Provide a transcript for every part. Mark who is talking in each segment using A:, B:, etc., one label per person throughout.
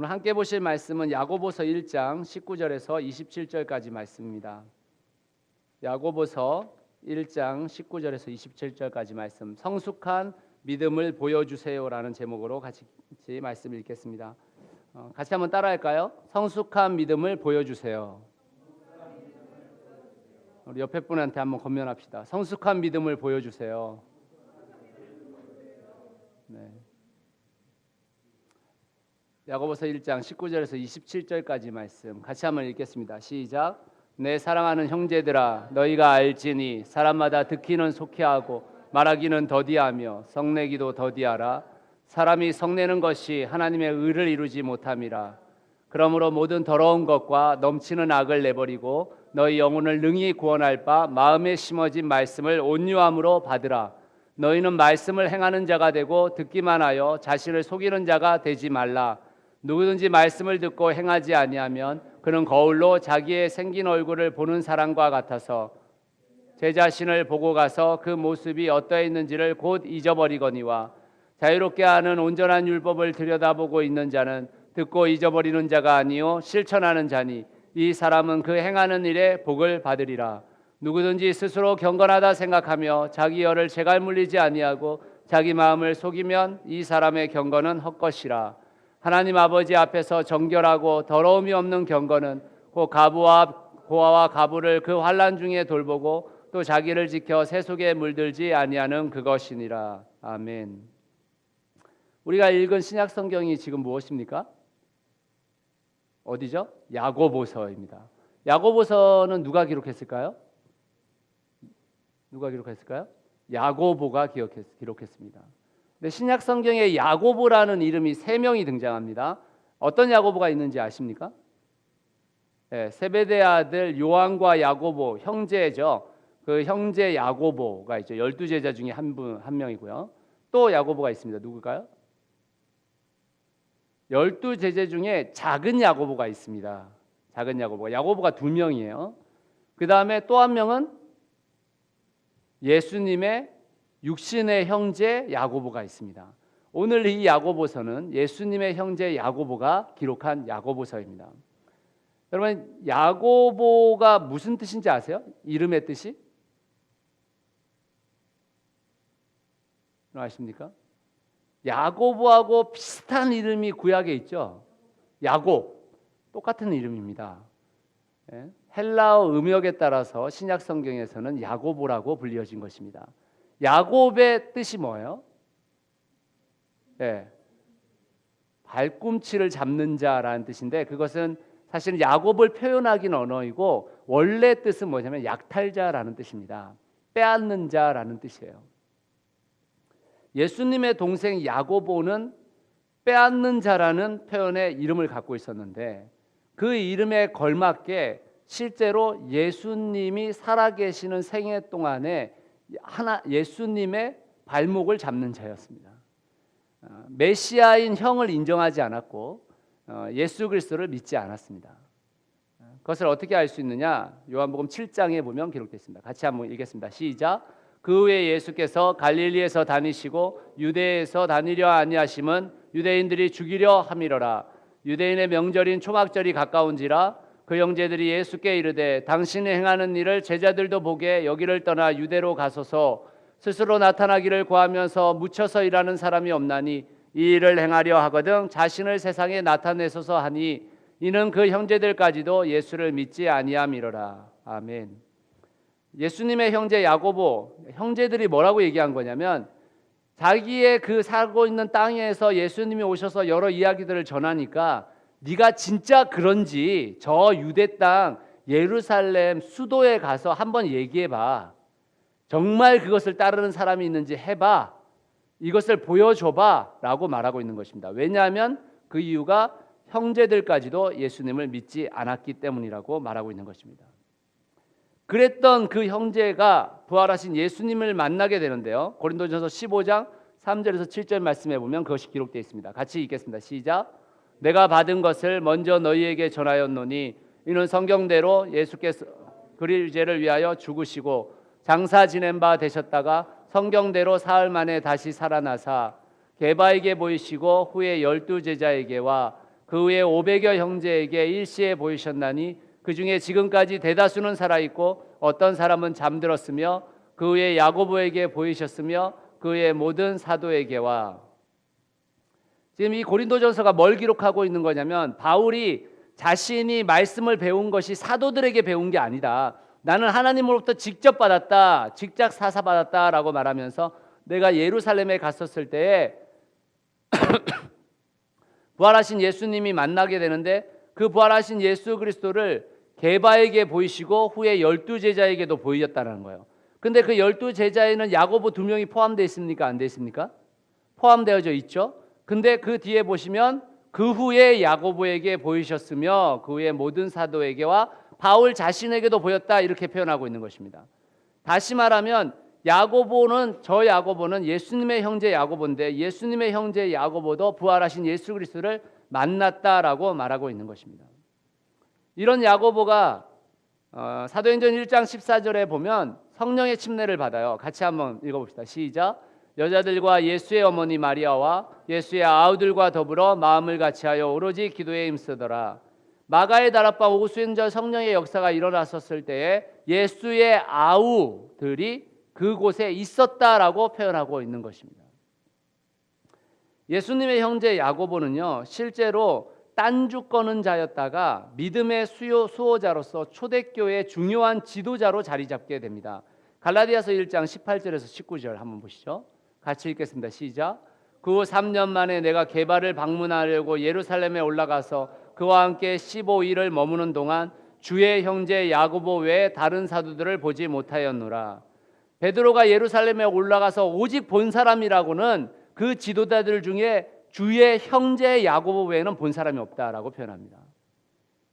A: 오늘 함께 보실 말씀은 야고보서 1장 19절에서 27절까지 말씀입니다. 야고보서 1장 19절에서 27절까지 말씀, 성숙한 믿음을 보여주세요라는 제목으로 같이 말씀 읽겠습니다. 같이 한번 따라할까요? 성숙한 믿음을 보여주세요. 우리 옆에 분한테 한번 권면합시다. 성숙한 믿음을 보여주세요. 네. 야고보서 1장 19절에서 27절까지 말씀 같이 한번 읽겠습니다. 시작. 내 사랑하는 형제들아, 너희가 알지니 사람마다 듣기는 속히하고 말하기는 더디하며 성내기도 더디하라. 사람이 성내는 것이 하나님의 의를 이루지 못함이라. 그러므로 모든 더러운 것과 넘치는 악을 내버리고 너희 영혼을 능히 구원할 바 마음에 심어진 말씀을 온유함으로 받으라. 너희는 말씀을 행하는 자가 되고 듣기만 하여 자신을 속이는 자가 되지 말라. 누구든지 말씀을 듣고 행하지 아니하면 그는 거울로 자기의 생긴 얼굴을 보는 사람과 같아서 제 자신을 보고 가서 그 모습이 어떠했는지를 곧 잊어버리거니와 자유롭게 하는 온전한 율법을 들여다보고 있는 자는 듣고 잊어버리는 자가 아니요 실천하는 자니 이 사람은 그 행하는 일에 복을 받으리라. 누구든지 스스로 경건하다 생각하며 자기 열을 제갈 물리지 아니하고 자기 마음을 속이면 이 사람의 경건은 헛것이라. 하나님 아버지 앞에서 정결하고 더러움이 없는 경건은 곧 고아와 가부를 그 환난 중에 돌보고 또 자기를 지켜 새 속에 물들지 아니하는 그것이니라. 아멘. 우리가 읽은 신약 성경이 지금 무엇입니까? 어디죠? 야고보서입니다. 야고보서는 누가 기록했을까요? 누가 기록했을까요? 야고보가 기록했습니다. 근데 신약 성경에 야고보라는 이름이 3명이 등장합니다. 어떤 야고보가 있는지 아십니까? 네, 세베대 아들 요한과 야고보 형제죠. 그 형제 야고보가 있죠. 12제자 중에 한 명이고요. 또 야고보가 있습니다. 누굴까요? 12제자 중에 작은 야고보가 있습니다. 작은 야고보가 2명이에요. 그 다음에 또 한 명은 예수님의 육신의 형제 야고보가 있습니다. 오늘 이 야고보서는 예수님의 형제 야고보가 기록한 야고보서입니다. 여러분, 야고보가 무슨 뜻인지 아세요? 이름의 뜻이? 아십니까? 야고보하고 비슷한 이름이 구약에 있죠. 야곱, 똑같은 이름입니다. 헬라어 음역에 따라서 신약 성경에서는 야고보라고 불리어진 것입니다. 야곱의 뜻이 뭐예요? 발꿈치를 잡는 자라는 뜻인데 그것은 사실은 야곱을 표현하기는 언어이고 원래 뜻은 뭐냐면 약탈자라는 뜻입니다. 빼앗는 자라는 뜻이에요. 예수님의 동생 야고보는 빼앗는 자라는 표현의 이름을 갖고 있었는데 그 이름에 걸맞게 실제로 예수님이 살아계시는 생애 동안에 예수님의 발목을 잡는 자였습니다. 메시아인 형을 인정하지 않았고 예수 그리스도를 믿지 않았습니다. 그것을 어떻게 알 수 있느냐? 요한복음 7장에 보면 기록되어 있습니다. 같이 한번 읽겠습니다. 시작. 그 후에 예수께서 갈릴리에서 다니시고 유대에서 다니려 아니하심은 유대인들이 죽이려 함이로라. 유대인의 명절인 초막절이 가까운지라 그 형제들이 예수께 이르되 당신이 행하는 일을 제자들도 보게 여기를 떠나 유대로 가소서. 스스로 나타나기를 구하면서 묻혀서 일하는 사람이 없나니 이 일을 행하려 하거든 자신을 세상에 나타내소서 하니 이는 그 형제들까지도 예수를 믿지 아니함이로라. 아멘. 예수님의 형제 야고보 형제들이 뭐라고 얘기한 거냐면 자기의 그 살고 있는 땅에서 예수님이 오셔서 여러 이야기들을 전하니까 네가 진짜 그런지 저 유대 땅 예루살렘 수도에 가서 한번 얘기해봐. 정말 그것을 따르는 사람이 있는지 해봐. 이것을 보여줘봐 라고 말하고 있는 것입니다. 왜냐하면 그 이유가 형제들까지도 예수님을 믿지 않았기 때문이라고 말하고 있는 것입니다. 그랬던 그 형제가 부활하신 예수님을 만나게 되는데요. 고린도전서 15장 3절에서 7절 말씀에 보면 그것이 기록되어 있습니다. 같이 읽겠습니다. 시작. 내가 받은 것을 먼저 너희에게 전하였노니 이는 성경대로 예수께서 그릴 죄를 위하여 죽으시고 장사 지낸 바 되셨다가 성경대로 사흘 만에 다시 살아나사 게바에게 보이시고 후에 12제자에게와 그 후에 500여 형제에게 일시에 보이셨나니 그 중에 지금까지 대다수는 살아있고 어떤 사람은 잠들었으며 그 후에 야고보에게 보이셨으며 그 후에 모든 사도에게와. 지금 이 고린도전서가 뭘 기록하고 있는 거냐면 바울이 자신이 말씀을 배운 것이 사도들에게 배운 게 아니다. 나는 하나님으로부터 직접 받았다, 직접 사사받았다라고 말하면서 내가 예루살렘에 갔었을 때에 부활하신 예수님이 만나게 되는데 그 부활하신 예수 그리스도를 게바에게 보이시고 후에 12제자에게도 보이셨다는 거예요. 근데 그 12제자에는 야고보 2명이 포함되어 있습니까? 안 되어 있습니까? 포함되어져 있죠. 근데 그 뒤에 보시면 그 후에 야고보에게 보이셨으며 그 후에 모든 사도에게와 바울 자신에게도 보였다 이렇게 표현하고 있는 것입니다. 다시 말하면 저 야고보는 예수님의 형제 야고보인데 예수님의 형제 야고보도 부활하신 예수 그리스도를 만났다라고 말하고 있는 것입니다. 이런 야고보가 사도행전 1장 14절에 보면 성령의 침례를 받아요. 같이 한번 읽어봅시다. 시작. 여자들과 예수의 어머니 마리아와 예수의 아우들과 더불어 마음을 같이하여 오로지 기도에 힘쓰더라. 마가의 다락방 오수행전 성령의 역사가 일어났었을 때에 예수의 아우들이 그곳에 있었다라고 표현하고 있는 것입니다. 예수님의 형제 야고보는요 실제로 딴주 꺼는 자였다가 믿음의 수호자로서 초대교회의 중요한 지도자로 자리 잡게 됩니다. 갈라디아서 1장 18절에서 19절 한번 보시죠. 같이 읽겠습니다. 시작. 그 후 3년 만에 내가 게바를 방문하려고 예루살렘에 올라가서 그와 함께 15일을 머무는 동안 주의 형제 야고보 외에 다른 사도들을 보지 못하였노라. 베드로가 예루살렘에 올라가서 오직 본 사람이라고는 그 지도자들 중에 주의 형제 야고보 외에는 본 사람이 없다라고 표현합니다.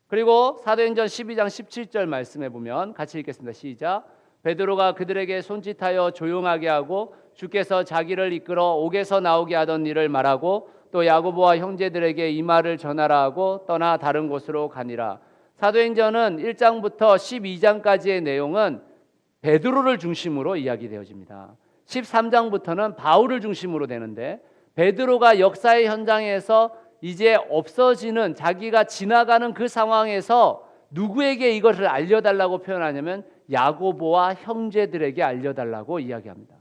A: 그리고 사도행전 12장 17절 말씀해 보면 같이 읽겠습니다. 시작. 베드로가 그들에게 손짓하여 조용하게 하고 주께서 자기를 이끌어 옥에서 나오게 하던 일을 말하고 또 야고보와 형제들에게 이 말을 전하라 하고 떠나 다른 곳으로 가니라. 사도행전은 1장부터 12장까지의 내용은 베드로를 중심으로 이야기되어집니다. 13장부터는 바울을 중심으로 되는데 베드로가 역사의 현장에서 이제 없어지는 자기가 지나가는 그 상황에서 누구에게 이것을 알려달라고 표현하냐면 야고보와 형제들에게 알려달라고 이야기합니다.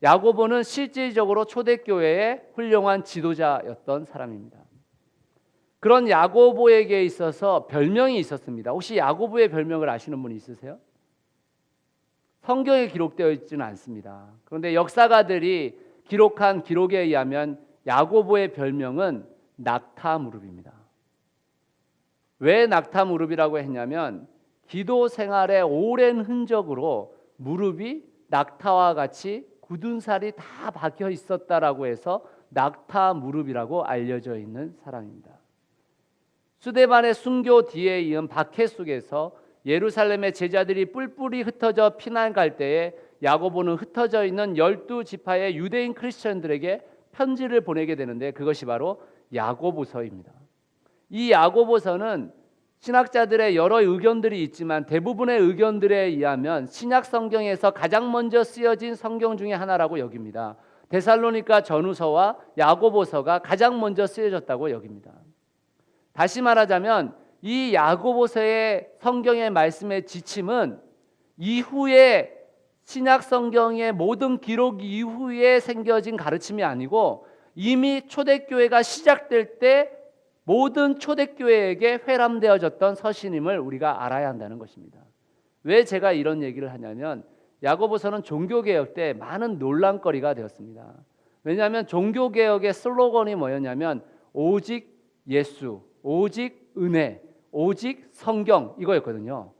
A: 야고보는 실질적으로 초대교회의 훌륭한 지도자였던 사람입니다. 그런 야고보에게 있어서 별명이 있었습니다. 혹시 야고보의 별명을 아시는 분 있으세요? 성경에 기록되어 있지는 않습니다. 그런데 역사가들이 기록한 기록에 의하면 야고보의 별명은 낙타무릎입니다. 왜 낙타무릎이라고 했냐면 기도 생활의 오랜 흔적으로 무릎이 낙타와 같이 굳은 살이 다 박혀 있었다라고 해서 낙타무릎이라고 알려져 있는 사람입니다. 스데반의 순교 뒤에 이은 박해 속에서 예루살렘의 제자들이 뿔뿔이 흩어져 피난 갈 때에 야고보는 흩어져 있는 12지파의 유대인 크리스천들에게 편지를 보내게 되는데 그것이 바로 야고보서입니다. 이 야고보서는 신학자들의 여러 의견들이 있지만 대부분의 의견들에 의하면 신약 성경에서 가장 먼저 쓰여진 성경 중에 하나라고 여깁니다. 데살로니가 전후서와 야고보서가 가장 먼저 쓰여졌다고 여깁니다. 다시 말하자면 이 야고보서의 성경의 말씀의 지침은 이후에 신약 성경의 모든 기록 이후에 생겨진 가르침이 아니고 이미 초대교회가 시작될 때 모든 초대교회에게 회람되어졌던 서신임을 우리가 알아야 한다는 것입니다. 왜 제가 이런 얘기를 하냐면 야고보서는 종교개혁 때 많은 논란거리가 되었습니다. 왜냐하면 종교개혁의 슬로건이 뭐였냐면 오직 예수, 오직 은혜, 오직 성경 이거였거든요.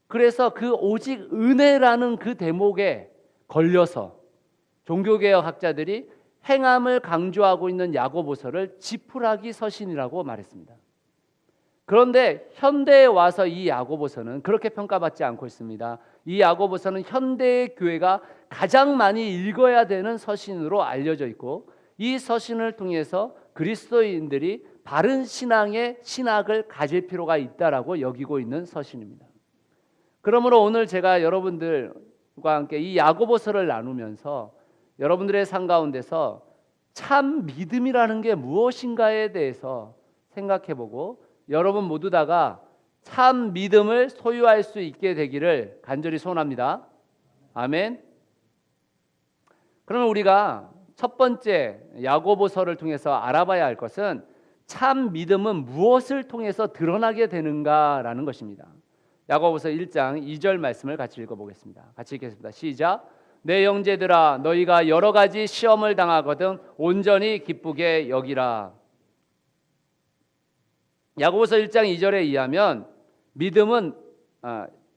A: 그래서 그 오직 은혜라는 그 대목에 걸려서 종교개혁 학자들이 행함을 강조하고 있는 야고보서를 지푸라기 서신이라고 말했습니다. 그런데 현대에 와서 이 야고보서는 그렇게 평가받지 않고 있습니다. 이 야고보서는 현대의 교회가 가장 많이 읽어야 되는 서신으로 알려져 있고 이 서신을 통해서 그리스도인들이 바른 신앙의 신학을 가질 필요가 있다라고 여기고 있는 서신입니다. 그러므로 오늘 제가 여러분들과 함께 이 야고보서를 나누면서 여러분들의 삶 가운데서 참 믿음이라는 게 무엇인가에 대해서 생각해보고 여러분 모두 다가 참 믿음을 소유할 수 있게 되기를 간절히 소원합니다. 아멘. 그러면 우리가 첫 번째 야고보서를 통해서 알아봐야 할 것은 참 믿음은 무엇을 통해서 드러나게 되는가라는 것입니다. 야고보서 1장 2절 말씀을 같이 읽어보겠습니다. 같이 읽겠습니다. 시작. 내 형제들아 너희가 여러 가지 시험을 당하거든 온전히 기쁘게 여기라. 야고보서 1장 2절에 의하면 믿음은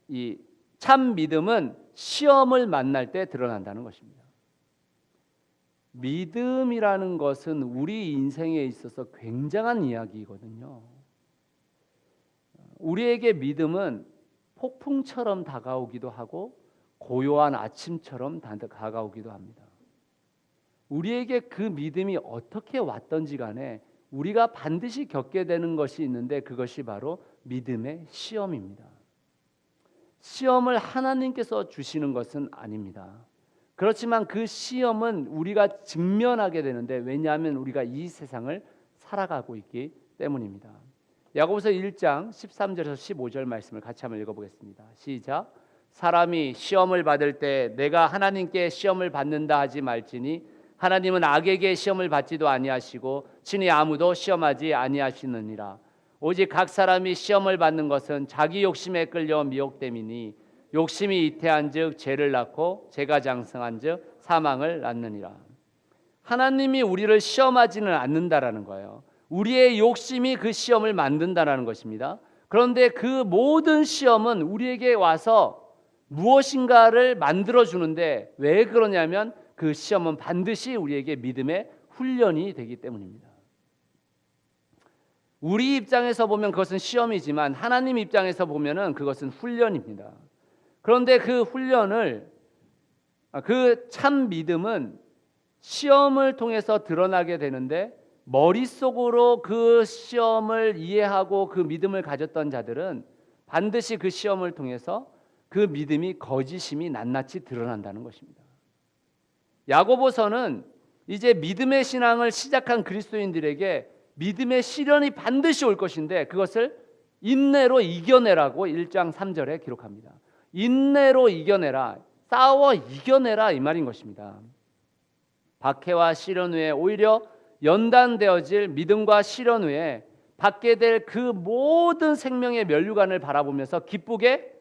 A: 이 참 믿음은 시험을 만날 때 드러난다는 것입니다. 믿음이라는 것은 우리 인생에 있어서 굉장한 이야기거든요. 우리에게 믿음은 폭풍처럼 다가오기도 하고 고요한 아침처럼 다가오기도 합니다. 우리에게 그 믿음이 어떻게 왔던지 간에 우리가 반드시 겪게 되는 것이 있는데 그것이 바로 믿음의 시험입니다. 시험을 하나님께서 주시는 것은 아닙니다. 그렇지만 그 시험은 우리가 직면하게 되는데 왜냐하면 우리가 이 세상을 살아가고 있기 때문입니다. 야고보서 1장 13절에서 15절 말씀을 같이 한번 읽어보겠습니다. 시작. 사람이 시험을 받을 때 내가 하나님께 시험을 받는다 하지 말지니 하나님은 악에게 시험을 받지도 아니하시고 친히 아무도 시험하지 아니하시느니라. 오직 각 사람이 시험을 받는 것은 자기 욕심에 끌려 미혹됨이니 욕심이 잉태한즉 죄를 낳고 죄가 장성한즉 사망을 낳느니라. 하나님이 우리를 시험하지는 않는다라는 거예요. 우리의 욕심이 그 시험을 만든다라는 것입니다. 그런데 그 모든 시험은 우리에게 와서 무엇인가를 만들어 주는데 왜 그러냐면 그 시험은 반드시 우리에게 믿음의 훈련이 되기 때문입니다. 우리 입장에서 보면 그것은 시험이지만 하나님 입장에서 보면은 그것은 훈련입니다. 그런데 그 훈련을 그 참 믿음은 시험을 통해서 드러나게 되는데 머릿속으로 그 시험을 이해하고 그 믿음을 가졌던 자들은 반드시 그 시험을 통해서 그 믿음이 거짓임이 낱낱이 드러난다는 것입니다. 야고보서는 이제 믿음의 신앙을 시작한 그리스도인들에게 믿음의 시련이 반드시 올 것인데 그것을 인내로 이겨내라고 1장 3절에 기록합니다. 인내로 이겨내라, 싸워 이겨내라 이 말인 것입니다. 박해와 시련 후에 오히려 연단되어질 믿음과 시련 후에 받게 될 그 모든 생명의 면류관을 바라보면서 기쁘게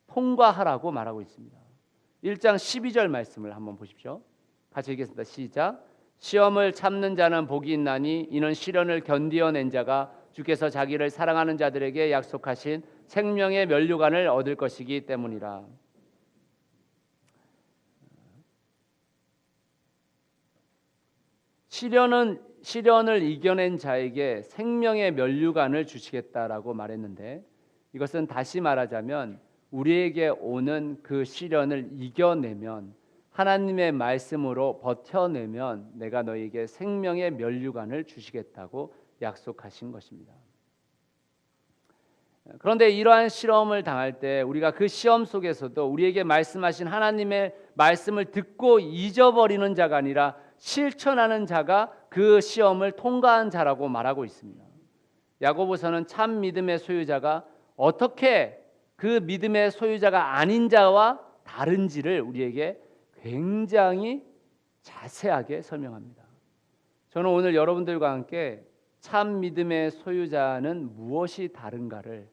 A: 통과하라고 말하고 있습니다. 1장 12절 말씀을 한번 보십시오. 같이 읽겠습니다. 시작. 시험을 참는 자는 복이 있나니 이는 시련을 견디어낸 자가 주께서 자기를 사랑하는 자들에게 약속하신 생명의 면류관을 얻을 것이기 때문이라. 시련을 이겨낸 자에게 생명의 면류관을 주시겠다라고 말했는데 이것은 다시 말하자면 우리에게 오는 그 시련을 이겨내면 하나님의 말씀으로 버텨내면 내가 너에게 생명의 면류관을 주시겠다고 약속하신 것입니다. 그런데 이러한 시험을 당할 때 우리가 그 시험 속에서도 우리에게 말씀하신 하나님의 말씀을 듣고 잊어버리는 자가 아니라 실천하는 자가 그 시험을 통과한 자라고 말하고 있습니다. 야고보서는 참 믿음의 소유자가 어떻게 그 믿음의 소유자가 아닌 자와 다른지를 우리에게 굉장히 자세하게 설명합니다. 저는 오늘 여러분들과 함께 참 믿음의 소유자는 무엇이 다른가를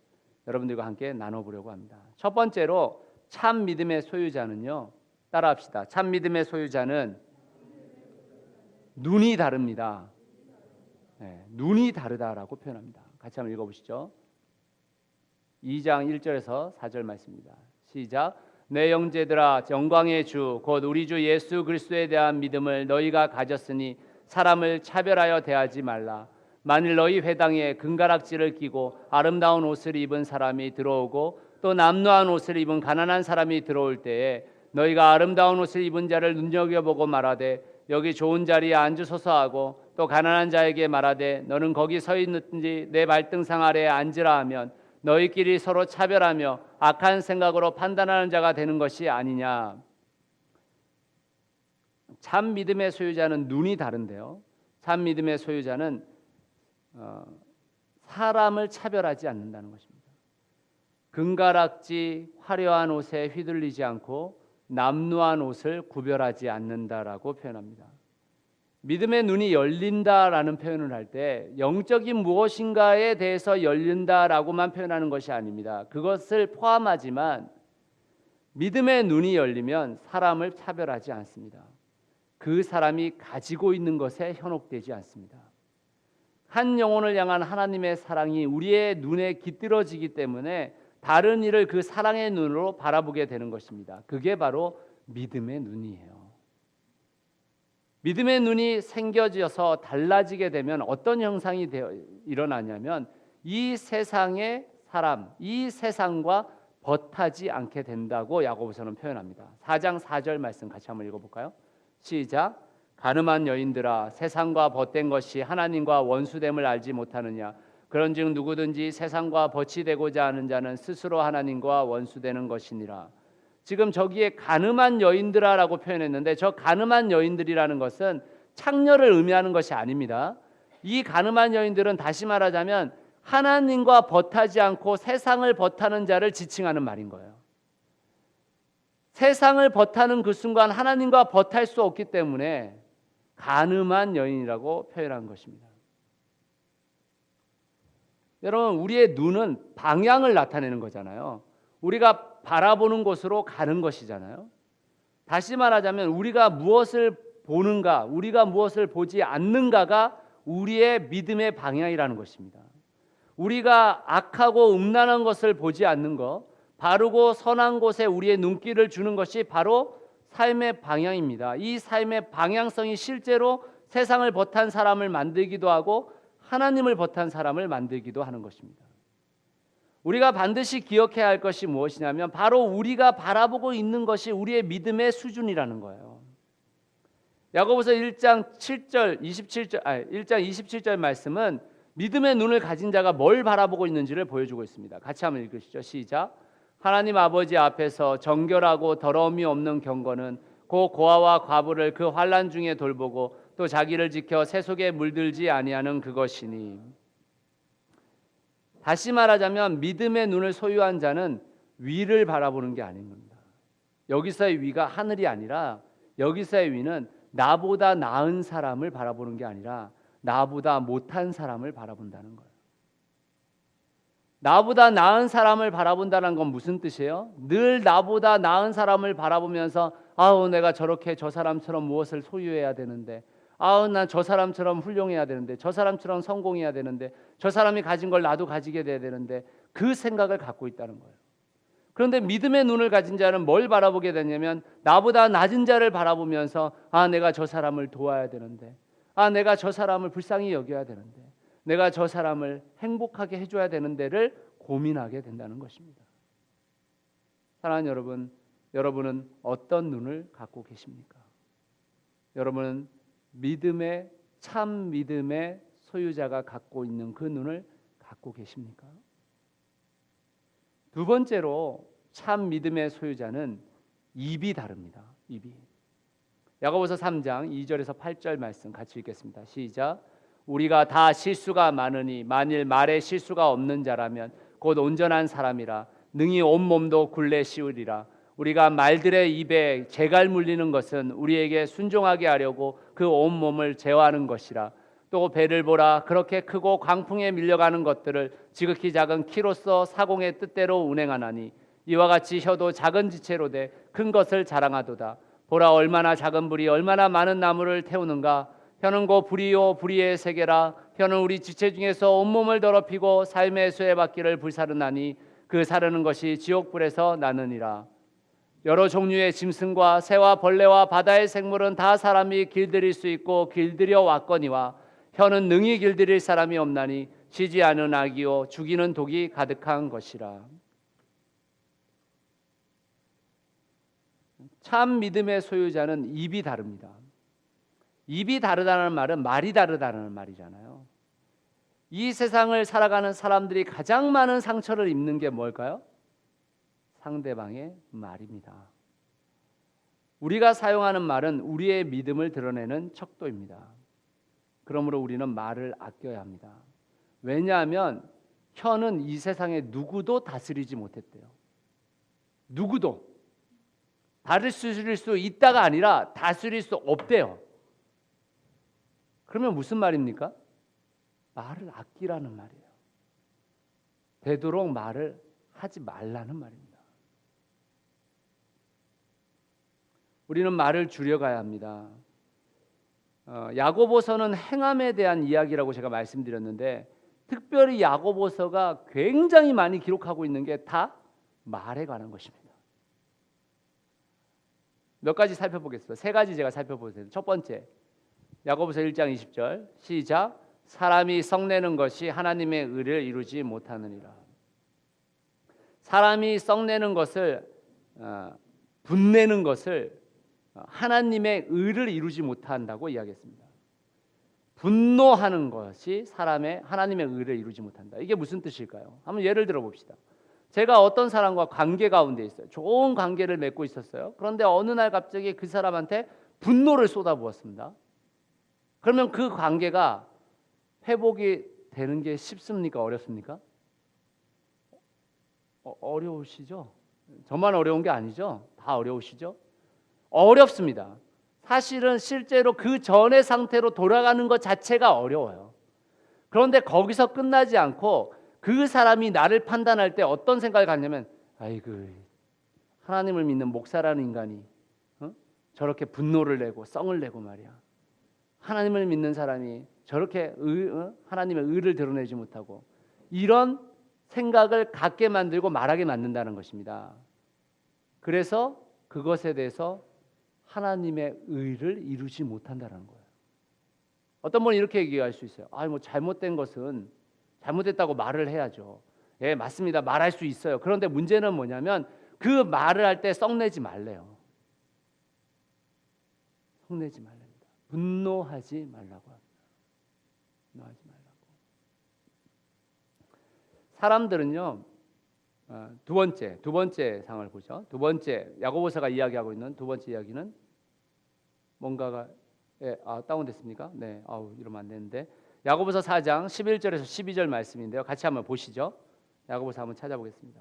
A: 여러분들과 함께 나눠보려고 합니다. 첫 번째로 참 믿음의 소유자는요, 따라합시다. 참 믿음의 소유자는 눈이 다릅니다. 네, 눈이 다르다라고 표현합니다. 같이 한번 읽어보시죠. 2장 1절에서 4절 말씀입니다. 시작. 내 형제들아 영광의 주 곧 우리 주 예수 그리스도에 대한 믿음을 너희가 가졌으니 사람을 차별하여 대하지 말라. 만일 너희 회당에 금가락지를 끼고 아름다운 옷을 입은 사람이 들어오고 또 남루한 옷을 입은 가난한 사람이 들어올 때에 너희가 아름다운 옷을 입은 자를 눈여겨보고 말하되 여기 좋은 자리에 앉으소서 하고 또 가난한 자에게 말하되 너는 거기 서 있는지 내 발등상 아래에 앉으라 하면 너희끼리 서로 차별하며 악한 생각으로 판단하는 자가 되는 것이 아니냐. 참 믿음의 소유자는 눈이 다른데요. 참 믿음의 소유자는 사람을 차별하지 않는다는 것입니다. 금가락지 화려한 옷에 휘둘리지 않고 남루한 옷을 구별하지 않는다라고 표현합니다. 믿음의 눈이 열린다라는 표현을 할 때 영적인 무엇인가에 대해서 열린다라고만 표현하는 것이 아닙니다. 그것을 포함하지만 믿음의 눈이 열리면 사람을 차별하지 않습니다. 그 사람이 가지고 있는 것에 현혹되지 않습니다. 한 영혼을 향한 하나님의 사랑이 우리의 눈에 깃들어지기 때문에 다른 일을 그 사랑의 눈으로 바라보게 되는 것입니다. 그게 바로 믿음의 눈이에요. 믿음의 눈이 생겨져서 달라지게 되면 어떤 형상이 일어나냐면 이 세상의 사람, 이 세상과 벗하지 않게 된다고 야고보서는 표현합니다. 4장 4절 말씀 같이 한번 읽어볼까요? 시작. 가늠한 여인들아 세상과 벗된 것이 하나님과 원수됨을 알지 못하느냐. 그런즉 누구든지 세상과 벗이 되고자 하는 자는 스스로 하나님과 원수되는 것이니라. 지금 저기에 가늠한 여인들아라고 표현했는데 저 가늠한 여인들이라는 것은 창녀를 의미하는 것이 아닙니다. 이 가늠한 여인들은 다시 말하자면 하나님과 벗하지 않고 세상을 벗하는 자를 지칭하는 말인 거예요. 세상을 벗하는 그 순간 하나님과 벗할 수 없기 때문에 가늠한 여인이라고 표현한 것입니다. 여러분, 우리의 눈은 방향을 나타내는 거잖아요. 우리가 바라보는 곳으로 가는 것이잖아요. 다시 말하자면 우리가 무엇을 보는가, 우리가 무엇을 보지 않는가가 우리의 믿음의 방향이라는 것입니다. 우리가 악하고 음란한 것을 보지 않는 것, 바르고 선한 곳에 우리의 눈길을 주는 것이 바로 삶의 방향입니다. 이 삶의 방향성이 실제로 세상을 벗한 사람을 만들기도 하고 하나님을 벗한 사람을 만들기도 하는 것입니다. 우리가 반드시 기억해야 할 것이 무엇이냐면 바로 우리가 바라보고 있는 것이 우리의 믿음의 수준이라는 거예요. 야고보서 1장 27절 말씀은 믿음의 눈을 가진 자가 뭘 바라보고 있는지를 보여주고 있습니다. 같이 한번 읽으시죠. 시작. 하나님 아버지 앞에서 정결하고 더러움이 없는 경건은 곧 고아와 과부를 그 환난 중에 돌보고 또 자기를 지켜 새 속에 물들지 아니하는 그것이니. 다시 말하자면 믿음의 눈을 소유한 자는 위를 바라보는 게 아닌 겁니다. 여기서의 위가 하늘이 아니라 여기서의 위는 나보다 나은 사람을 바라보는 게 아니라 나보다 못한 사람을 바라본다는 거예요. 나보다 나은 사람을 바라본다는 건 무슨 뜻이에요? 늘 나보다 나은 사람을 바라보면서 아우 내가 저렇게 저 사람처럼 무엇을 소유해야 되는데, 아우 난 저 사람처럼 훌륭해야 되는데, 저 사람처럼 성공해야 되는데, 저 사람이 가진 걸 나도 가지게 돼야 되는데, 그 생각을 갖고 있다는 거예요. 그런데 믿음의 눈을 가진 자는 뭘 바라보게 되냐면 나보다 낮은 자를 바라보면서 아 내가 저 사람을 도와야 되는데, 아 내가 저 사람을 불쌍히 여겨야 되는데, 내가 저 사람을 행복하게 해줘야 되는 데를 고민하게 된다는 것입니다. 사랑하는 여러분, 여러분은 어떤 눈을 갖고 계십니까? 여러분은 믿음의 참 믿음의 소유자가 갖고 있는 그 눈을 갖고 계십니까? 두 번째로 참 믿음의 소유자는 입이 다릅니다. 입이. 야고보서 3장 2절에서 8절 말씀 같이 읽겠습니다. 시작. 우리가 다 실수가 많으니 만일 말에 실수가 없는 자라면 곧 온전한 사람이라 능히 온 몸도 굴레 씌우리라. 우리가 말들의 입에 재갈 물리는 것은 우리에게 순종하게 하려고 그 온 몸을 제어하는 것이라. 또 배를 보라. 그렇게 크고 광풍에 밀려가는 것들을 지극히 작은 키로서 사공의 뜻대로 운행하나니 이와 같이 혀도 작은 지체로 돼 큰 것을 자랑하도다. 보라 얼마나 작은 불이 얼마나 많은 나무를 태우는가. 혀는 곧 불이요 불의의 세계라. 혀는 우리 지체 중에서 온몸을 더럽히고 삶의 수해받기를 불사르나니 그 사르는 것이 지옥불에서 나느니라. 여러 종류의 짐승과 새와 벌레와 바다의 생물은 다 사람이 길들일 수 있고 길들여 왔거니와 혀는 능히 길들일 사람이 없나니 쉬지 않은 악이요 죽이는 독이 가득한 것이라. 참 믿음의 소유자는 입이 다릅니다. 입이 다르다는 말은 말이 다르다는 말이잖아요. 이 세상을 살아가는 사람들이 가장 많은 상처를 입는 게 뭘까요? 상대방의 말입니다. 우리가 사용하는 말은 우리의 믿음을 드러내는 척도입니다. 그러므로 우리는 말을 아껴야 합니다. 왜냐하면 혀는 이 세상에 누구도 다스리지 못했대요. 누구도 다스릴 수 있다가 아니라 다스릴 수 없대요. 그러면 무슨 말입니까? 말을 아끼라는 말이에요. 되도록 말을 하지 말라는 말입니다. 우리는 말을 줄여가야 합니다. 야고보서는 행함에 대한 이야기라고 제가 말씀드렸는데 특별히 야고보서가 굉장히 많이 기록하고 있는 게 다 말에 관한 것입니다. 몇 가지 살펴보겠습니다. 세 가지 제가 살펴보세요. 첫 번째, 야고보서 1장 20절 시작. 사람이 썩내는 것이 하나님의 의를 이루지 못하느니라. 사람이 썩내는 것을 분내는 것을 하나님의 의를 이루지 못한다고 이야기했습니다. 분노하는 것이 하나님의 의를 이루지 못한다. 이게 무슨 뜻일까요? 한번 예를 들어 봅시다. 제가 어떤 사람과 관계 가운데 있어요. 좋은 관계를 맺고 있었어요. 그런데 어느 날 갑자기 그 사람한테 분노를 쏟아부었습니다. 그러면 그 관계가 회복이 되는 게 쉽습니까? 어렵습니까? 어려우시죠? 저만 어려운 게 아니죠? 다 어려우시죠? 어렵습니다. 사실은 실제로 그 전의 상태로 돌아가는 것 자체가 어려워요. 그런데 거기서 끝나지 않고 그 사람이 나를 판단할 때 어떤 생각을 갖냐면 아이고 하나님을 믿는 목사라는 인간이 저렇게 분노를 내고 썽을 내고 말이야. 하나님을 믿는 사람이 저렇게 하나님의 의를 드러내지 못하고 이런 생각을 갖게 만들고 말하게 만든다는 것입니다. 그래서 그것에 대해서 하나님의 의를 이루지 못한다는 거예요. 어떤 분은 이렇게 얘기할 수 있어요. 뭐 잘못된 것은 잘못됐다고 말을 해야죠. 예, 맞습니다. 말할 수 있어요. 그런데 문제는 뭐냐면 그 말을 할 때 썩내지 말래요. 썩내지 말랍니다. 분노하지 말라고 합니다. 분노하지 말라고. 사람들은요. 두 번째 상을 보죠. 두 번째 야고보서가 이야기하고 있는 두 번째 이야기는 뭔가가 다운됐습니까? 네, 이러면 안 되는데 야고보서 4장 11절에서 12절 말씀인데요. 같이 한번 보시죠. 야고보서 한번 찾아보겠습니다.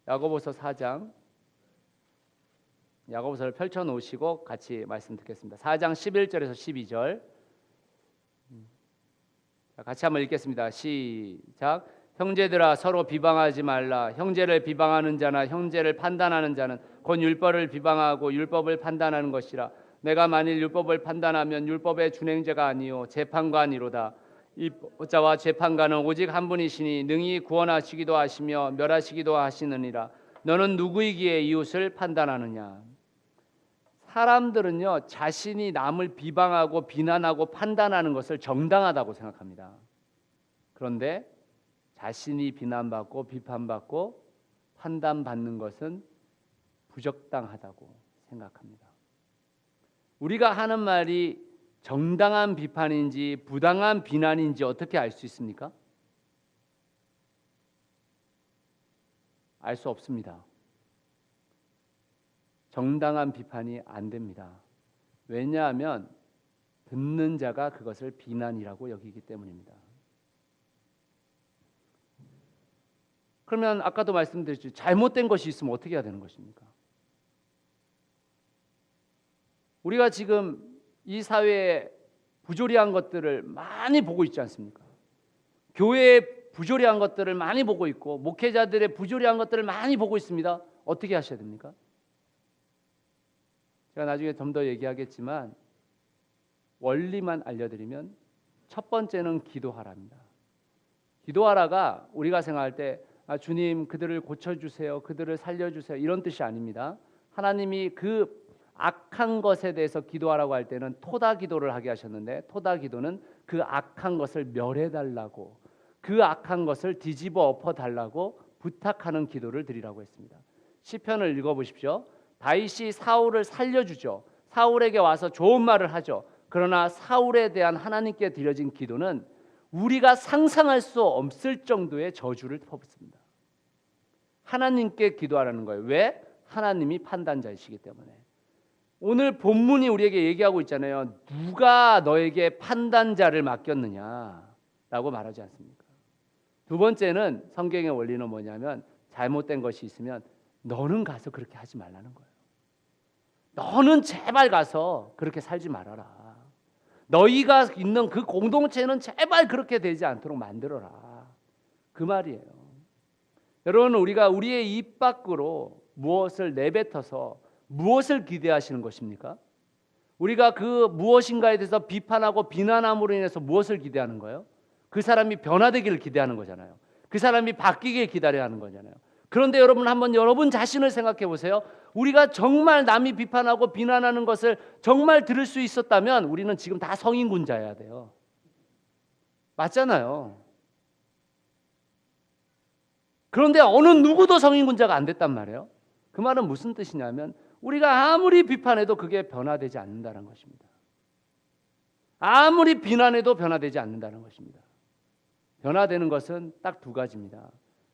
A: 야고보서 4장 야고보서를 펼쳐 놓으시고 같이 말씀 듣겠습니다. 4장 11절에서 12절 같이 한번 읽겠습니다. 시작. 형제들아 서로 비방하지 말라. 형제를 비방하는 자나 형제를 판단하는 자는 곧 율법을 비방하고 율법을 판단하는 것이라. 내가 만일 율법을 판단하면 율법의 준행자가 아니요 재판관이로다. 이 자와 재판관은 오직 한 분이시니 능히 구원하시기도 하시며 멸하시기도 하시느니라. 너는 누구이기에 이웃을 판단하느냐. 사람들은요 자신이 남을 비방하고 비난하고 판단하는 것을 정당하다고 생각합니다. 그런데 자신이 비난받고 비판받고 판단받는 것은 부적당하다고 생각합니다. 우리가 하는 말이 정당한 비판인지 부당한 비난인지 어떻게 알 수 있습니까? 알 수 없습니다. 정당한 비판이 안 됩니다. 왜냐하면 듣는 자가 그것을 비난이라고 여기기 때문입니다. 그러면 아까도 말씀드렸죠. 잘못된 것이 있으면 어떻게 해야 되는 것입니까? 우리가 지금 이 사회에 부조리한 것들을 많이 보고 있지 않습니까? 교회의 부조리한 것들을 많이 보고 있고 목회자들의 부조리한 것들을 많이 보고 있습니다. 어떻게 하셔야 됩니까? 제가 나중에 좀 더 얘기하겠지만 원리만 알려드리면 첫 번째는 기도하라입니다. 기도하라가 우리가 생각할 때 주님 그들을 고쳐주세요, 그들을 살려주세요 이런 뜻이 아닙니다. 하나님이 그 악한 것에 대해서 기도하라고 할 때는 토다 기도를 하게 하셨는데 토다 기도는 그 악한 것을 멸해달라고 그 악한 것을 뒤집어 엎어달라고 부탁하는 기도를 드리라고 했습니다. 시편을 읽어보십시오. 다윗이 사울을 살려주죠. 사울에게 와서 좋은 말을 하죠. 그러나 사울에 대한 하나님께 드려진 기도는 우리가 상상할 수 없을 정도의 저주를 퍼붓습니다. 하나님께 기도하라는 거예요. 왜? 하나님이 판단자이시기 때문에. 오늘 본문이 우리에게 얘기하고 있잖아요. 누가 너에게 판단자를 맡겼느냐라는 라고 말하지 않습니까? 두 번째는 성경의 원리는 뭐냐면 잘못된 것이 있으면 너는 가서 그렇게 하지 말라는 거예요. 너는 제발 가서 그렇게 살지 말아라. 너희가 있는 그 공동체는 제발 그렇게 되지 않도록 만들어라. 그 말이에요. 여러분, 우리가 우리의 입 밖으로 무엇을 내뱉어서 무엇을 기대하시는 것입니까? 우리가 그 무엇인가에 대해서 비판하고 비난함으로 인해서 무엇을 기대하는 거예요? 그 사람이 변화되기를 기대하는 거잖아요. 그 사람이 바뀌길 기다려야 하는 거잖아요. 그런데 여러분, 한번 여러분 자신을 생각해 보세요. 우리가 정말 남이 비판하고 비난하는 것을 정말 들을 수 있었다면 우리는 지금 다 성인군자여야 돼요. 맞잖아요. 그런데 어느 누구도 성인군자가 안 됐단 말이에요. 그 말은 무슨 뜻이냐면 우리가 아무리 비판해도 그게 변화되지 않는다는 것입니다. 아무리 비난해도 변화되지 않는다는 것입니다. 변화되는 것은 딱 두 가지입니다.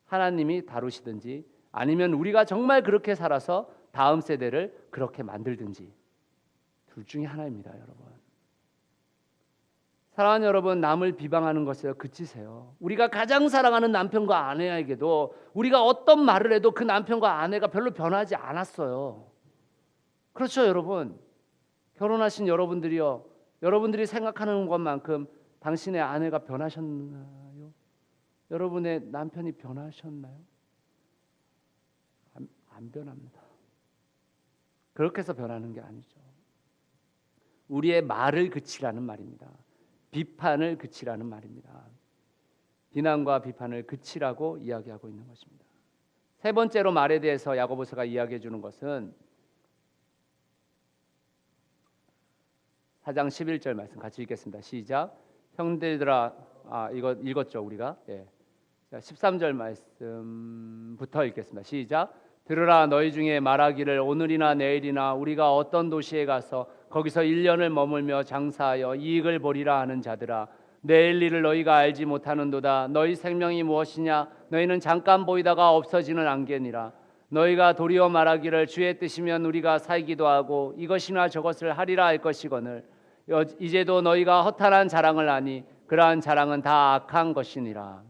A: 하나님이 다루시든지 아니면 우리가 정말 그렇게 살아서 다음 세대를 그렇게 만들든지, 둘 중에 하나입니다. 여러분, 사랑하는 여러분, 남을 비방하는 것에 그치세요. 우리가 가장 사랑하는 남편과 아내에게도 우리가 어떤 말을 해도 그 남편과 아내가 별로 변하지 않았어요. 그렇죠, 여러분? 결혼하신 여러분들이요, 여러분들이 생각하는 것만큼 당신의 아내가 변하셨나요? 여러분의 남편이 변하셨나요? 안 변합니다. 그렇게 해서 변하는 게 아니죠. 우리의 말을 그치라는 말입니다. 비판을 그치라는 말입니다. 비난과 비판을 그치라고 이야기하고 있는 것입니다. 세 번째로 말에 대해서 야고보서가 이야기해 주는 것은 4장 11절 말씀 같이 읽겠습니다. 시작. 형제들아, 이거 읽었죠 우리가? 예. 자, 13절 말씀부터 읽겠습니다. 시작. 들으라, 너희 중에 말하기를 오늘이나 내일이나 우리가 어떤 도시에 가서 거기서 1년을 머물며 장사하여 이익을 보리라 하는 자들아, 내일 일을 너희가 알지 못하는도다. 너희 생명이 무엇이냐? 너희는 잠깐 보이다가 없어지는 안개니라. 너희가 도리어 말하기를 주의 뜻이면 우리가 살기도 하고 이것이나 저것을 하리라 할 것이거늘 이제도 너희가 허탄한 자랑을 하니 그러한 자랑은 다 악한 것이니라.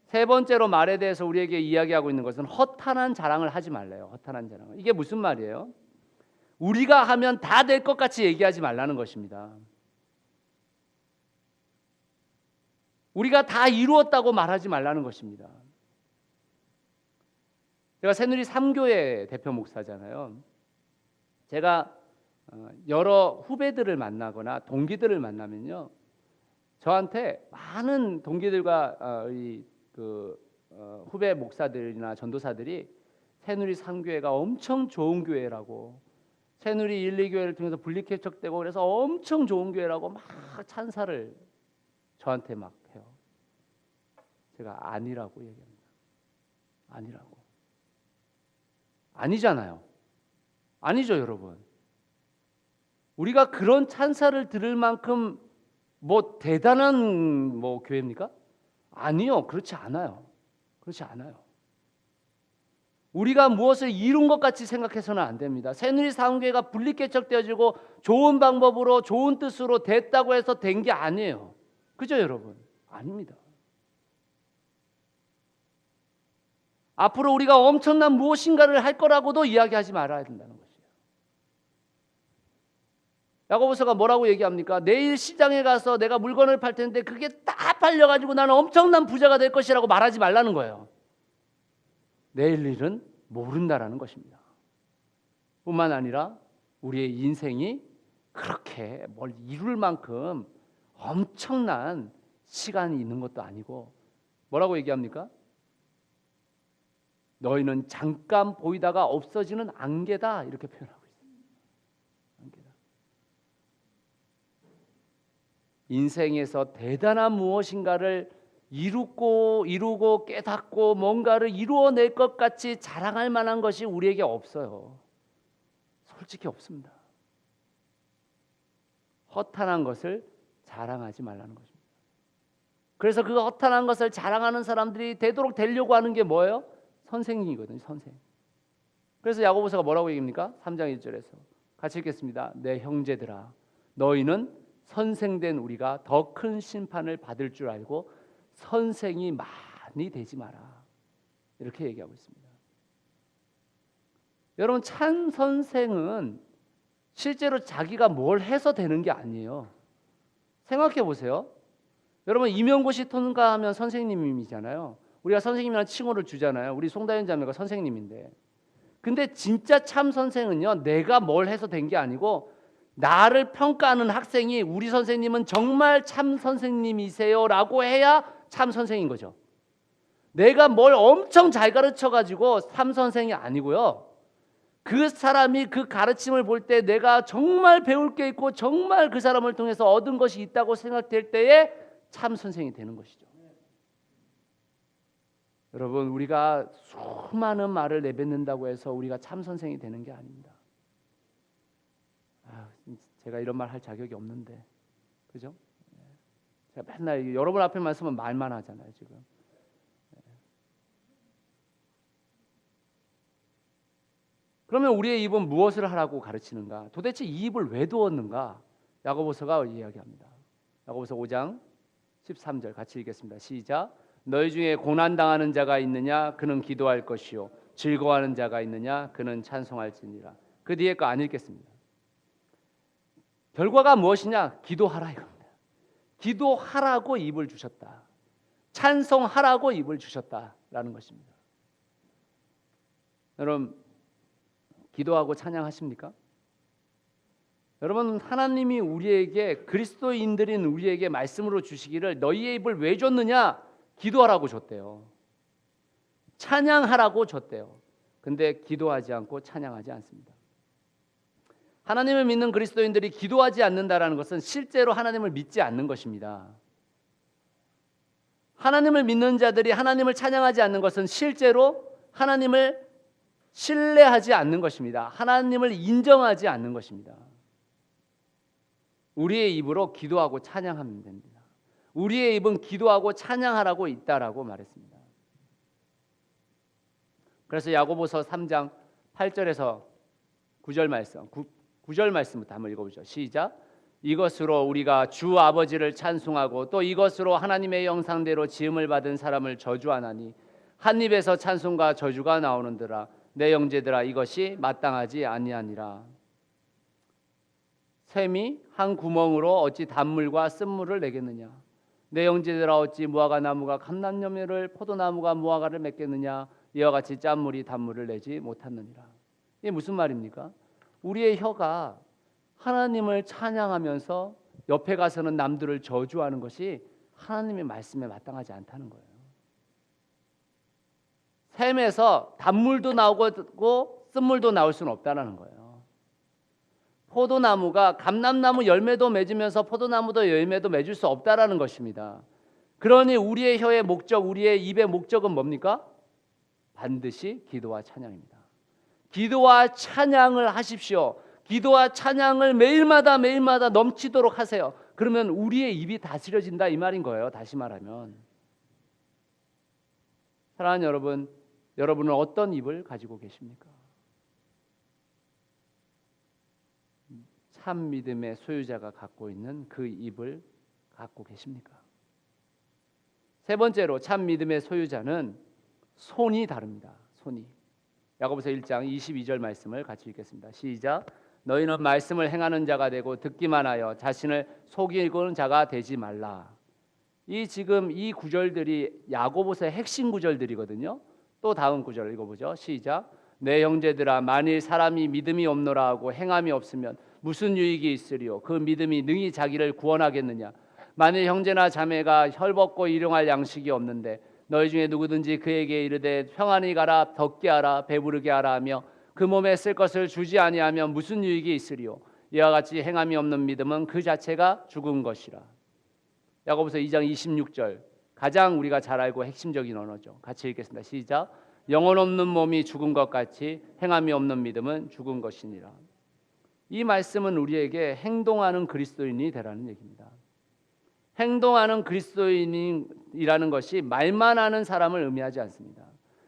A: 세 번째로 말에 대해서 우리에게 이야기하고 있는 것은 허탄한 자랑을 하지 말래요. 허탄한 자랑을. 이게 무슨 말이에요? 우리가 하면 다 될 것 같이 얘기하지 말라는 것입니다. 우리가 다 이루었다고 말하지 말라는 것입니다. 제가 새누리 3교회 대표 목사잖아요. 제가 여러 후배들을 만나거나 동기들을 만나면요, 저한테 많은 동기들과 후배 목사들이나 전도사들이 새누리 3교회가 엄청 좋은 교회라고, 새누리 1, 2교회를 통해서 분리개척되고 그래서 엄청 좋은 교회라고 막 찬사를 저한테 막 해요. 제가 아니라고 얘기합니다. 아니라고. 아니잖아요. 아니죠, 여러분. 우리가 그런 찬사를 들을 만큼 뭐 대단한 교회입니까? 아니요, 그렇지 않아요. 그렇지 않아요. 우리가 무엇을 이룬 것 같이 생각해서는 안 됩니다. 새누리 사후교회가 분리개척되어지고 좋은 방법으로 좋은 뜻으로 됐다고 해서 된 게 아니에요. 그죠, 여러분? 아닙니다. 앞으로 우리가 엄청난 무엇인가를 할 거라고도 이야기하지 말아야 된다는 것이에요. 야고보서가 뭐라고 얘기합니까? 내일 시장에 가서 내가 물건을 팔 텐데 그게 다 팔려가지고 나는 엄청난 부자가 될 것이라고 말하지 말라는 거예요. 내일 일은 모른다라는 것입니다. 뿐만 아니라 우리의 인생이 그렇게 뭘 이룰 만큼 엄청난 시간이 있는 것도 아니고, 뭐라고 얘기합니까? 너희는 잠깐 보이다가 없어지는 안개다, 이렇게 표현하고 있습니다. 안개다. 인생에서 대단한 무엇인가를 이루고 깨닫고 뭔가를 이루어낼 것 같이 자랑할 만한 것이 우리에게 없어요. 솔직히 없습니다. 허탄한 것을 자랑하지 말라는 것입니다. 그래서 그 허탄한 것을 자랑하는 사람들이 되도록 되려고 하는 게 뭐예요? 선생이거든요. 선생. 그래서 야고보서가 뭐라고 얘기합니까? 3장 1절에서 같이 읽겠습니다. 내 형제들아, 너희는 선생된 우리가 더 큰 심판을 받을 줄 알고 선생이 많이 되지 마라. 이렇게 얘기하고 있습니다. 여러분, 참 선생은 실제로 자기가 뭘 해서 되는 게 아니에요. 생각해 보세요. 여러분, 임용고시 통과하면 선생님이잖아요. 우리가 선생님이라는 칭호를 주잖아요. 우리 송다현 자매가 선생님인데. 근데 진짜 참 선생은요, 내가 뭘 해서 된 게 아니고 나를 평가하는 학생이 우리 선생님은 정말 참 선생님이세요 라고 해야 참 선생인 거죠. 내가 뭘 엄청 잘 가르쳐 가지고 참 선생이 아니고요, 그 사람이 그 가르침을 볼 때 내가 정말 배울 게 있고 정말 그 사람을 통해서 얻은 것이 있다고 생각될 때에 참 선생이 되는 것이죠. 여러분, 우리가 수많은 말을 내뱉는다고 해서 우리가 참 선생이 되는 게 아닙니다. 제가 이런 말 할 자격이 없는데, 그죠? 제가 맨날 여러분 앞에만 서면 말만 하잖아요, 지금. 그러면 우리의 입은 무엇을 하라고 가르치는가? 도대체 이 입을 왜 두었는가? 야고보서가 이야기합니다. 야고보서 5장 13절 같이 읽겠습니다. 시작. 너희 중에 고난당하는 자가 있느냐? 그는 기도할 것이요. 즐거워하는 자가 있느냐? 그는 찬송할지니라. 그 뒤에 거 안 읽겠습니다. 결과가 무엇이냐? 기도하라 이겁니다. 기도하라고 입을 주셨다. 찬송하라고 입을 주셨다라는 것입니다. 여러분, 기도하고 찬양하십니까? 여러분, 하나님이 우리에게, 그리스도인들인 우리에게 말씀으로 주시기를 너희의 입을 왜 줬느냐? 기도하라고 줬대요. 찬양하라고 줬대요. 근데 기도하지 않고 찬양하지 않습니다. 하나님을 믿는 그리스도인들이 기도하지 않는다라는 것은 실제로 하나님을 믿지 않는 것입니다. 하나님을 믿는 자들이 하나님을 찬양하지 않는 것은 실제로 하나님을 신뢰하지 않는 것입니다. 하나님을 인정하지 않는 것입니다. 우리의 입으로 기도하고 찬양하면 됩니다. 우리의 입은 기도하고 찬양하라고 있다라고 말했습니다. 그래서 야고보서 3장 8절에서 9절 말씀, 9절 말씀부터 한번 읽어보죠. 시작. 이것으로 우리가 주 아버지를 찬송하고 또 이것으로 하나님의 형상대로 지음을 받은 사람을 저주하나니 한 입에서 찬송과 저주가 나오는더라. 내 형제들아, 이것이 마땅하지 아니하니라. 샘이 한 구멍으로 어찌 단물과 쓴물을 내겠느냐? 내 형제들아, 어찌 무화과 나무가 감람나무를 포도나무가 무화과를 맺겠느냐? 이와 같이 짠물이 단물을 내지 못하느니라. 이게 무슨 말입니까? 우리의 혀가 하나님을 찬양하면서 옆에 가서는 남들을 저주하는 것이 하나님의 말씀에 마땅하지 않다는 거예요. 샘에서 단물도 나오고 쓴물도 나올 수는 없다는 거예요. 포도나무가 감람나무 열매도 맺으면서 포도나무도 열매도 맺을 수 없다라는 것입니다. 그러니 우리의 혀의 목적, 우리의 입의 목적은 뭡니까? 반드시 기도와 찬양입니다. 기도와 찬양을 하십시오. 기도와 찬양을 매일마다 넘치도록 하세요. 그러면 우리의 입이 다스려진다 이 말인 거예요. 다시 말하면, 사랑하는 여러분, 여러분은 어떤 입을 가지고 계십니까? 참 믿음의 소유자가 갖고 있는 그 입을 갖고 계십니까? 세 번째로 참 믿음의 소유자는 손이 다릅니다. 손이. 야고보서 1장 22절 말씀을 같이 읽겠습니다. 시작. 너희는 말씀을 행하는 자가 되고 듣기만 하여 자신을 속이는 자가 되지 말라. 지금 이 구절들이 야고보서의 핵심 구절들이거든요. 또 다음 구절 읽어보죠. 시작. 내 형제들아, 만일 사람이 믿음이 없노라 하고 행함이 없으면 무슨 유익이 있으리요? 그 믿음이 능히 자기를 구원하겠느냐? 만일 형제나 자매가 헐벗고 일용할 양식이 없는데 너희 중에 누구든지 그에게 이르되 평안히 가라, 덥게 하라, 배부르게 하라 하며 그 몸에 쓸 것을 주지 아니하면 무슨 유익이 있으리요? 이와 같이 행함이 없는 믿음은 그 자체가 죽은 것이라. 야고보서 2장 26절, 가장 우리가 잘 알고 핵심적인 언어죠. 같이 읽겠습니다. 시작. 영혼 없는 몸이 죽은 것 같이 행함이 없는 믿음은 죽은 것이니라. 이 말씀은 우리에게 행동하는 그리스도인이 되라는 얘기입니다. 행동하는 그리스도인이라는 것이 말만 하는 사람을 의미하지 않습니다.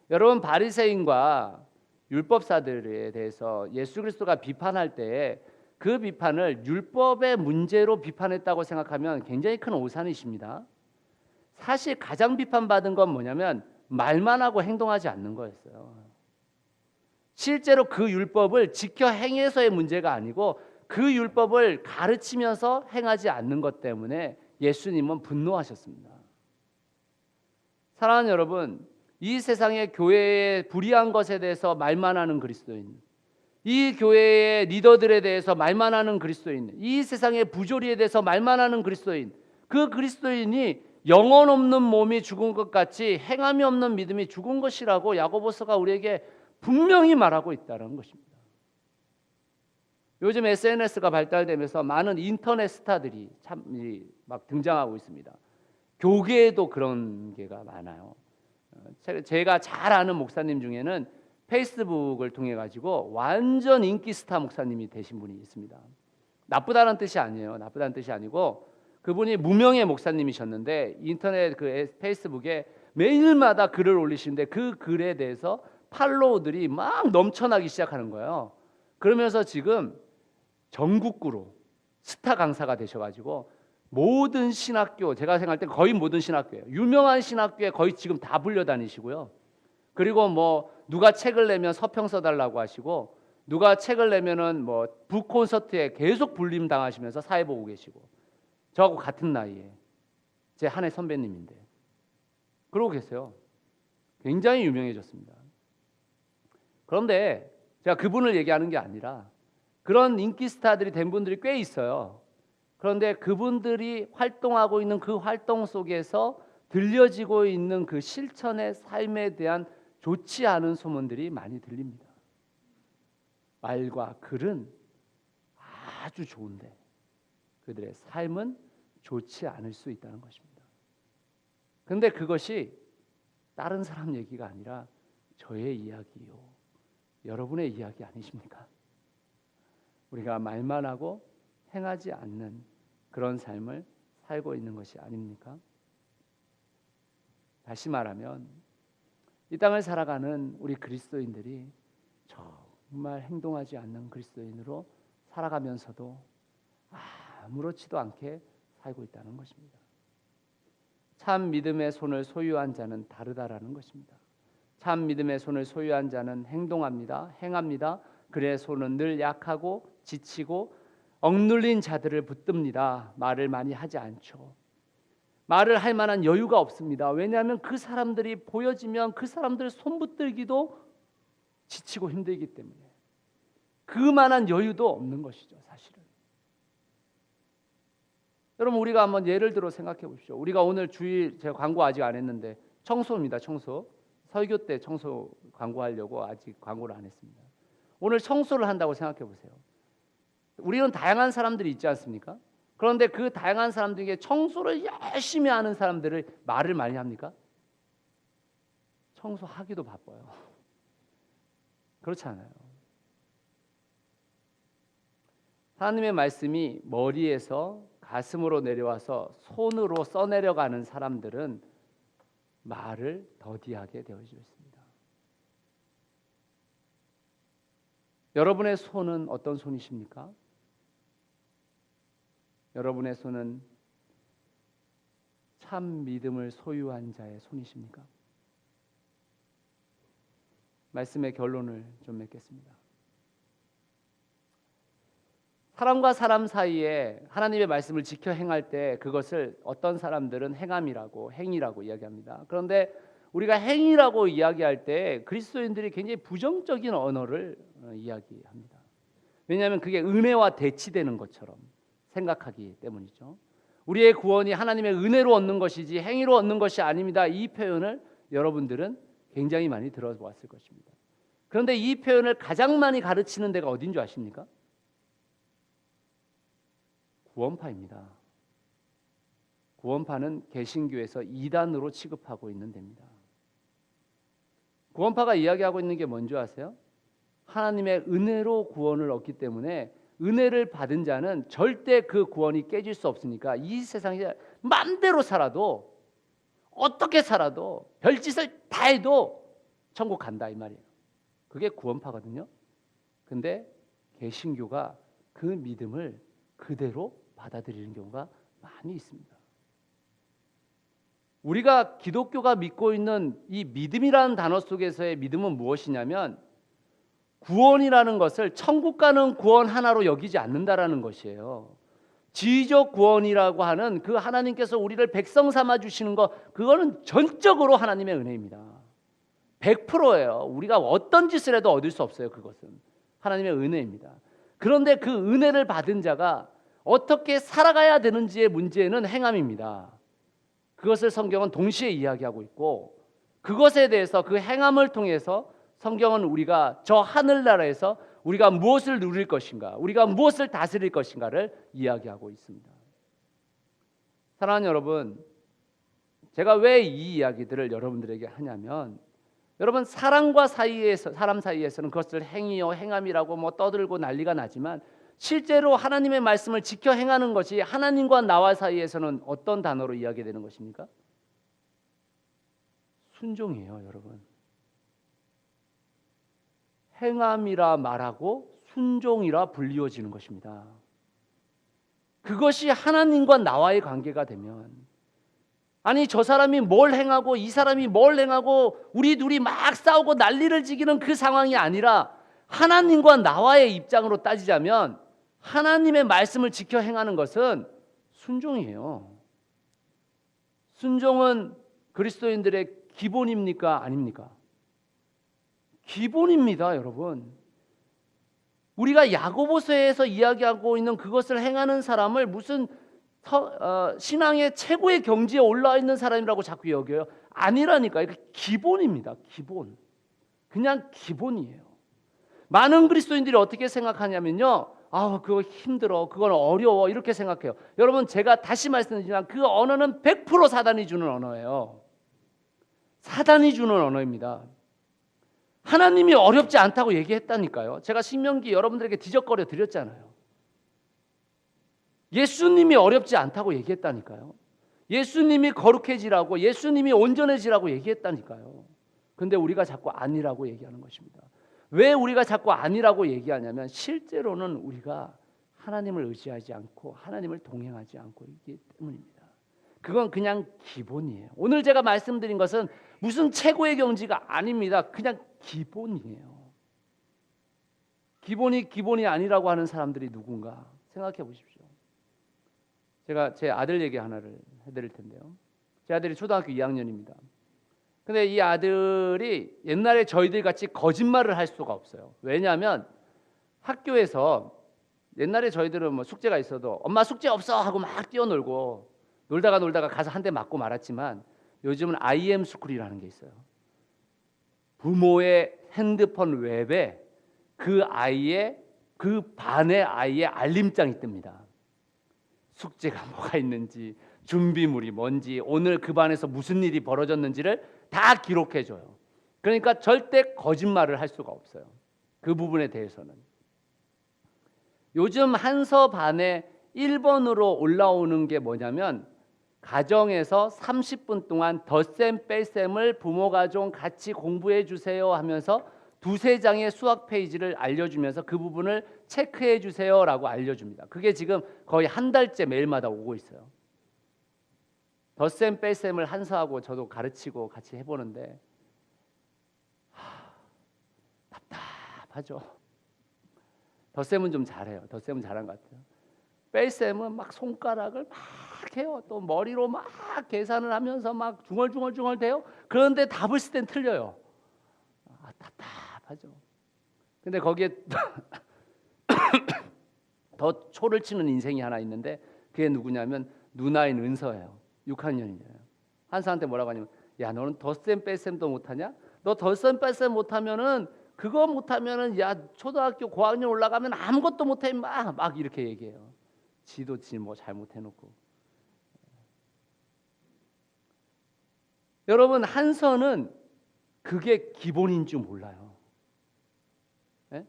A: 여러분, 바리새인과 율법사들에 대해서 예수 그리스도가 비판할 때 그 비판을 율법의 문제로 비판했다고 생각하면 굉장히 큰 오산이십니다. 사실 가장 비판받은 건 뭐냐면 말만 하고 행동하지 않는 거였어요. 실제로 그 율법을 지켜 행해서의 문제가 아니고 그 율법을 가르치면서 행하지 않는 것 때문에 예수님은 분노하셨습니다. 사랑하는 여러분, 이 세상의 교회의 불의한 것에 대해서 말만 하는 그리스도인, 이 교회의 리더들에 대해서 말만 하는 그리스도인, 이 세상의 부조리에 대해서 말만 하는 그리스도인, 그 그리스도인이 영혼 없는 몸이 죽은 것 같이 행함이 없는 믿음이 죽은 것이라고 야고보서가 우리에게 분명히 말하고 있다는 것입니다. 요즘 SNS가 발달되면서 많은 인터넷 스타들이 참 막 등장하고 있습니다. 교계에도 그런 게가 많아요. 제가 잘 아는 목사님 중에는 페이스북을 통해 가지고 완전 인기 스타 목사님이 되신 분이 있습니다. 나쁘다는 뜻이 아니에요. 나쁘다는 뜻이 아니고 그분이 무명의 목사님이셨는데 인터넷 그 페이스북에 매일마다 글을 올리시는데 그 글에 대해서 팔로우들이 막 넘쳐나기 시작하는 거예요. 그러면서 지금 전국구로 스타 강사가 되셔가지고 모든 신학교, 제가 생각할 때 거의 모든 신학교예요. 유명한 신학교에 거의 지금 다 불려다니시고요. 그리고 뭐 누가 책을 내면 서평 써달라고 하시고 누가 책을 내면은 뭐 북콘서트에 계속 불림 당하시면서 사회 보고 계시고 저하고 같은 나이에 제 한 해 선배님인데 그러고 계세요. 굉장히 유명해졌습니다. 그런데 제가 그분을 얘기하는 게 아니라 그런 인기 스타들이 된 분들이 꽤 있어요. 그런데 그분들이 활동하고 있는 그 활동 속에서 들려지고 있는 그 실천의 삶에 대한 좋지 않은 소문들이 많이 들립니다. 말과 글은 아주 좋은데 그들의 삶은 좋지 않을 수 있다는 것입니다. 그런데 그것이 다른 사람 얘기가 아니라 저의 이야기요. 여러분의 이야기 아니십니까? 우리가 말만 하고 행하지 않는 그런 삶을 살고 있는 것이 아닙니까? 다시 말하면 이 땅을 살아가는 우리 그리스도인들이 정말 행동하지 않는 그리스도인으로 살아가면서도 아무렇지도 않게 살고 있다는 것입니다. 참 믿음의 손을 소유한 자는 다르다라는 것입니다. 참 믿음의 손을 소유한 자는 행동합니다. 행합니다. 그의 손은 늘 약하고 지치고 억눌린 자들을 붙듭니다. 말을 많이 하지 않죠. 말을 할 만한 여유가 없습니다. 왜냐하면 그 사람들이 보여지면 그 사람들 손붙들기도 지치고 힘들기 때문에 그만한 여유도 없는 것이죠, 사실은. 여러분 우리가 한번 예를 들어 생각해 보십시오. 우리가 오늘 주일 제가 광고 아직 안 했는데 청소입니다. 청소. 설교 때 청소 광고하려고 아직 광고를 안 했습니다. 오늘 청소를 한다고 생각해 보세요. 우리는 다양한 사람들이 있지 않습니까? 그런데 그 다양한 사람들 중에 청소를 열심히 하는 사람들을 말을 많이 합니까? 청소하기도 바빠요. 그렇지 않아요. 하나님의 말씀이 머리에서 가슴으로 내려와서 손으로 써내려가는 사람들은 말을 더디하게 되어져 있습니다. 여러분의 손은 어떤 손이십니까? 여러분의 손은 참 믿음을 소유한 자의 손이십니까? 말씀의 결론을 좀 맺겠습니다. 사람과 사람 사이에 하나님의 말씀을 지켜 행할 때 그것을 어떤 사람들은 행함이라고 행위라고 이야기합니다. 그런데 우리가 행위라고 이야기할 때 그리스도인들이 굉장히 부정적인 언어를 이야기합니다. 왜냐하면 그게 은혜와 대치되는 것처럼 생각하기 때문이죠. 우리의 구원이 하나님의 은혜로 얻는 것이지 행위로 얻는 것이 아닙니다. 이 표현을 여러분들은 굉장히 많이 들어보았을 것입니다. 그런데 이 표현을 가장 많이 가르치는 데가 어딘 줄 아십니까? 구원파입니다. 구원파는 개신교에서 이단으로 취급하고 있는 데입니다. 구원파가 이야기하고 있는 게 뭔지 아세요? 하나님의 은혜로 구원을 얻기 때문에 은혜를 받은 자는 절대 그 구원이 깨질 수 없으니까 이 세상에 마음대로 살아도 어떻게 살아도 별짓을 다 해도 천국 간다 이 말이에요. 그게 구원파거든요. 근데 개신교가 그 믿음을 그대로 받아들이는 경우가 많이 있습니다. 우리가 기독교가 믿고 있는 이 믿음이라는 단어 속에서의 믿음은 무엇이냐면 구원이라는 것을 천국 가는 구원 하나로 여기지 않는다라는 것이에요. 지위적 구원이라고 하는 그 하나님께서 우리를 백성 삼아 주시는 것, 그거는 전적으로 하나님의 은혜입니다. 100%예요. 우리가 어떤 짓을 해도 얻을 수 없어요. 그것은 하나님의 은혜입니다. 그런데 그 은혜를 받은 자가 어떻게 살아가야 되는지의 문제는 행함입니다. 그것을 성경은 동시에 이야기하고 있고, 그것에 대해서 그 행함을 통해서 성경은 우리가 저 하늘나라에서 우리가 무엇을 누릴 것인가, 우리가 무엇을 다스릴 것인가를 이야기하고 있습니다. 사랑하는 여러분, 제가 왜 이 이야기들을 여러분들에게 하냐면, 여러분 사람 사이에서는 그것을 행위요 행함이라고 뭐 떠들고 난리가 나지만, 실제로 하나님의 말씀을 지켜 행하는 것이 하나님과 나와 사이에서는 어떤 단어로 이야기되는 것입니까? 순종이에요, 여러분. 행함이라 말하고 순종이라 불리워지는 것입니다. 그것이 하나님과 나와의 관계가 되면, 아니 저 사람이 뭘 행하고 이 사람이 뭘 행하고 우리 둘이 막 싸우고 난리를 지기는 그 상황이 아니라, 하나님과 나와의 입장으로 따지자면 하나님의 말씀을 지켜 행하는 것은 순종이에요. 순종은 그리스도인들의 기본입니까? 아닙니까? 기본입니다, 여러분. 우리가 야고보서에서 이야기하고 있는 그것을 행하는 사람을 무슨 신앙의 최고의 경지에 올라와 있는 사람이라고 자꾸 여겨요. 아니라니까요. 기본입니다. 기본. 그냥 기본이에요. 많은 그리스도인들이 어떻게 생각하냐면요, 그거 힘들어, 그건 어려워, 이렇게 생각해요. 여러분, 제가 다시 말씀드리지만 그 언어는 100% 사단이 주는 언어예요. 사단이 주는 언어입니다. 하나님이 어렵지 않다고 얘기했다니까요. 제가 신명기 여러분들에게 뒤적거려 드렸잖아요. 예수님이 어렵지 않다고 얘기했다니까요. 예수님이 거룩해지라고, 예수님이 온전해지라고 얘기했다니까요. 근데 우리가 자꾸 아니라고 얘기하는 것입니다. 왜 우리가 자꾸 아니라고 얘기하냐면, 실제로는 우리가 하나님을 의지하지 않고 하나님을 동행하지 않고 있기 때문입니다. 그건 그냥 기본이에요. 오늘 제가 말씀드린 것은 무슨 최고의 경지가 아닙니다. 그냥 기본이에요. 기본이 아니라고 하는 사람들이 누군가 생각해 보십시오. 제가 제 아들 얘기 하나를 해드릴 텐데요. 제 아들이 초등학교 2학년입니다. 근데 이 아들이 옛날에 저희들 같이 거짓말을 할 수가 없어요. 왜냐하면 학교에서 옛날에 저희들은 뭐 숙제가 있어도 엄마 숙제 없어 하고 막 뛰어놀고 놀다가 가서 한 대 맞고 말았지만, 요즘은 IM 스쿨이라는 게 있어요. 부모의 핸드폰 웹에 그 반의 아이의 알림장이 뜹니다. 숙제가 뭐가 있는지, 준비물이 뭔지, 오늘 그 반에서 무슨 일이 벌어졌는지를 다 기록해줘요. 그러니까 절대 거짓말을 할 수가 없어요. 그 부분에 대해서는. 요즘 한서 반에 1번으로 올라오는 게 뭐냐면, 가정에서 30분 동안 덧셈 뺄셈을 부모가 좀 같이 공부해 주세요 하면서 두세 장의 수학 페이지를 알려주면서 그 부분을 체크해 주세요라고 알려줍니다. 그게 지금 거의 한 달째 매일마다 오고 있어요. 덧셈 뺄셈을 한서하고 저도 가르치고 같이 해보는데 답답하죠. 덧셈은 좀 잘해요. 덧셈은 잘한 것 같아요. 뺄셈은 막 손가락을 막 해요. 또 머리로 막 계산을 하면서 막 중얼중얼 대요. 그런데 답을 쓸 땐 틀려요. 답답하죠. 근데 거기에 더 초를 치는 인생이 하나 있는데, 그게 누구냐면 누나인 은서예요. 6학년이에요. 한서한테 뭐라고 하냐면, 야 너는 덧셈 뺄셈도 못하냐? 너 덧셈 뺄셈 못하면은, 그거 못하면은 야 초등학교 고학년 올라가면 아무것도 못해 임마, 막 이렇게 얘기해요. 지도 뭐 잘못해놓고. 여러분, 한서는 그게 기본인 줄 몰라요. 네?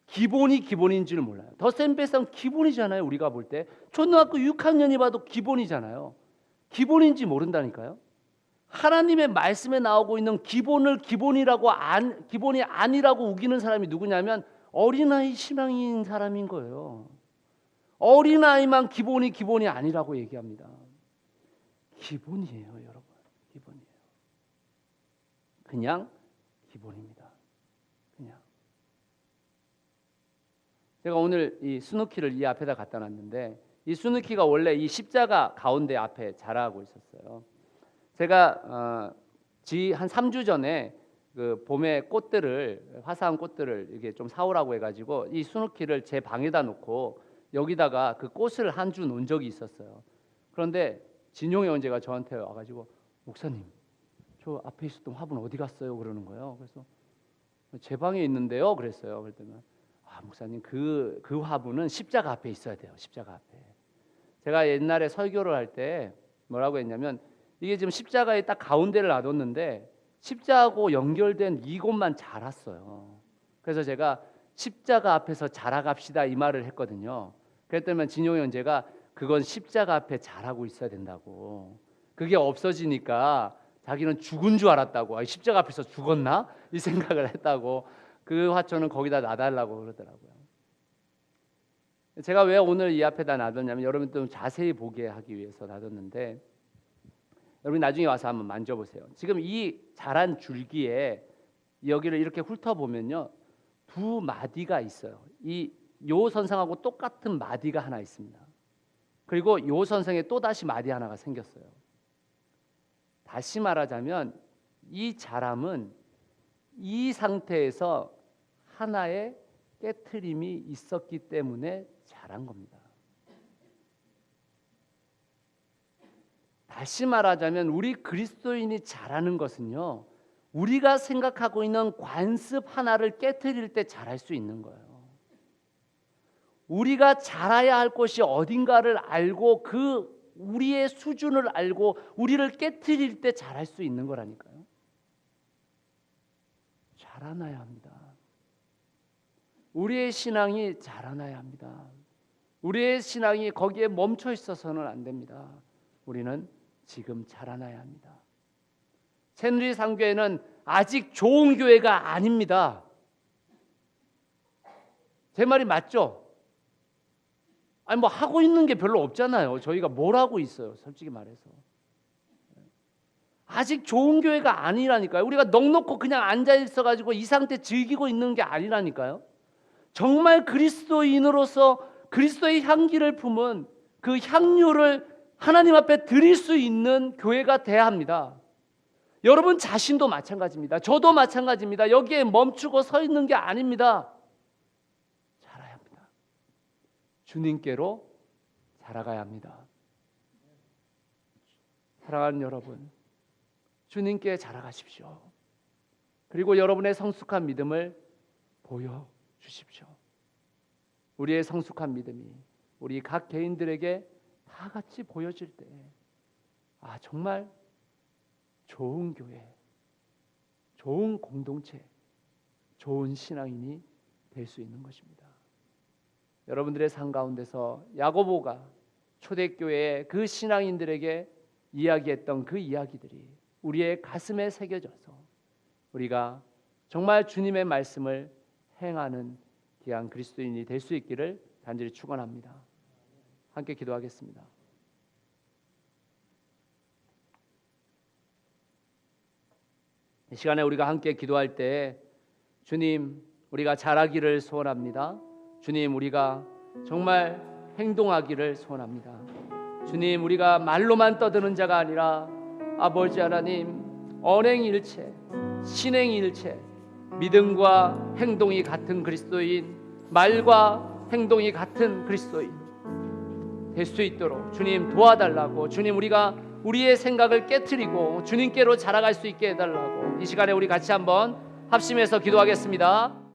A: 기본인 줄 몰라요. 덧셈 뺄셈 기본이잖아요. 우리가 볼 때 초등학교 6학년이 봐도 기본이잖아요. 기본인지 모른다니까요. 하나님의 말씀에 나오고 있는 기본을 기본이 아니라고 우기는 사람이 누구냐면 어린아이 신앙인 사람인 거예요. 어린아이만 기본이 아니라고 얘기합니다. 기본이에요, 여러분. 그냥 기본입니다. 그냥. 제가 오늘 이 스누키를 이 앞에다 갖다 놨는데 이 스누키가 원래 이 십자가 가운데 앞에 자라고 있었어요. 제가 한 3주 전에 그 봄에 꽃들을 화사한 꽃들을 이게 좀 사오라고 해가지고 이 스누키를 제 방에다 놓고 여기다가 그 꽃을 한 주 놓은 적이 있었어요. 그런데 진용의 언제가 저한테 와가지고 목사님 저 앞에 있었던 화분 어디 갔어요? 그러는 거예요. 그래서 제 방에 있는데요. 그랬어요. 그랬더니 목사님 그 화분은 십자가 앞에 있어야 돼요. 십자가 앞에. 제가 옛날에 설교를 할 때 뭐라고 했냐면 이게 지금 십자가의 딱 가운데를 놔뒀는데 십자가하고 연결된 이곳만 자랐어요. 그래서 제가 십자가 앞에서 자라갑시다 이 말을 했거든요. 그랬더니 진용이 형제가 그건 십자가 앞에 자라고 있어야 된다고. 그게 없어지니까 자기는 죽은 줄 알았다고. 십자가 앞에서 죽었나? 이 생각을 했다고. 그 화초는 거기다 놔달라고 그러더라고요. 제가 왜 오늘 이 앞에다 놔뒀냐면 여러분 자세히 보게 하기 위해서 놔뒀는데 여러분 나중에 와서 한번 만져보세요. 지금 이 자란 줄기에 여기를 이렇게 훑어보면요 2마디가 있어요. 요 선상하고 똑같은 마디가 하나 있습니다. 그리고 요 선상에 또 다시 마디 하나가 생겼어요. 다시 말하자면 이 자람은 이 상태에서 하나의 깨트림이 있었기 때문에 자란 겁니다. 다시 말하자면 우리 그리스도인이 자라는 것은요 우리가 생각하고 있는 관습 하나를 깨트릴 때 자랄 수 있는 거예요. 우리가 자라야 할 곳이 어딘가를 알고 그 우리의 수준을 알고 우리를 깨트릴 때 자랄 수 있는 거라니까요. 자라나야 합니다. 우리의 신앙이 자라나야 합니다. 우리의 신앙이 거기에 멈춰 있어서는 안 됩니다. 우리는 지금 자라나야 합니다. 새누리상교회는 아직 좋은 교회가 아닙니다. 제 말이 맞죠? 아니 뭐 하고 있는 게 별로 없잖아요. 저희가 뭘 하고 있어요? 솔직히 말해서 아직 좋은 교회가 아니라니까요. 우리가 넋놓고 그냥 앉아 있어가지고 이 상태 즐기고 있는 게 아니라니까요. 정말 그리스도인으로서 그리스도의 향기를 품은 그 향유를 하나님 앞에 드릴 수 있는 교회가 돼야 합니다. 여러분 자신도 마찬가지입니다. 저도 마찬가지입니다. 여기에 멈추고 서 있는 게 아닙니다. 자라야 합니다. 주님께로 자라가야 합니다. 사랑하는 여러분, 주님께 자라가십시오. 그리고 여러분의 성숙한 믿음을 보여주십시오. 우리의 성숙한 믿음이 우리 각 개인들에게 다 같이 보여질 때 정말 좋은 교회, 좋은 공동체, 좋은 신앙인이 될 수 있는 것입니다. 여러분들의 삶 가운데서 야고보가 초대교회의 그 신앙인들에게 이야기했던 그 이야기들이 우리의 가슴에 새겨져서 우리가 정말 주님의 말씀을 행하는 귀한 그리스도인이 될 수 있기를 간절히 축원합니다. 함께 기도하겠습니다. 이 시간에 우리가 함께 기도할 때 주님 우리가 자라기를 소원합니다. 주님 우리가 정말 행동하기를 소원합니다. 주님 우리가 말로만 떠드는 자가 아니라 아버지 하나님 언행일체 신행일체 믿음과 행동이 같은 그리스도인 말과 행동이 같은 그리스도인 될 수 있도록 주님 도와달라고 주님 우리가 우리의 생각을 깨트리고 주님께로 자라갈 수 있게 해달라고 이 시간에 우리 같이 한번 합심해서 기도하겠습니다.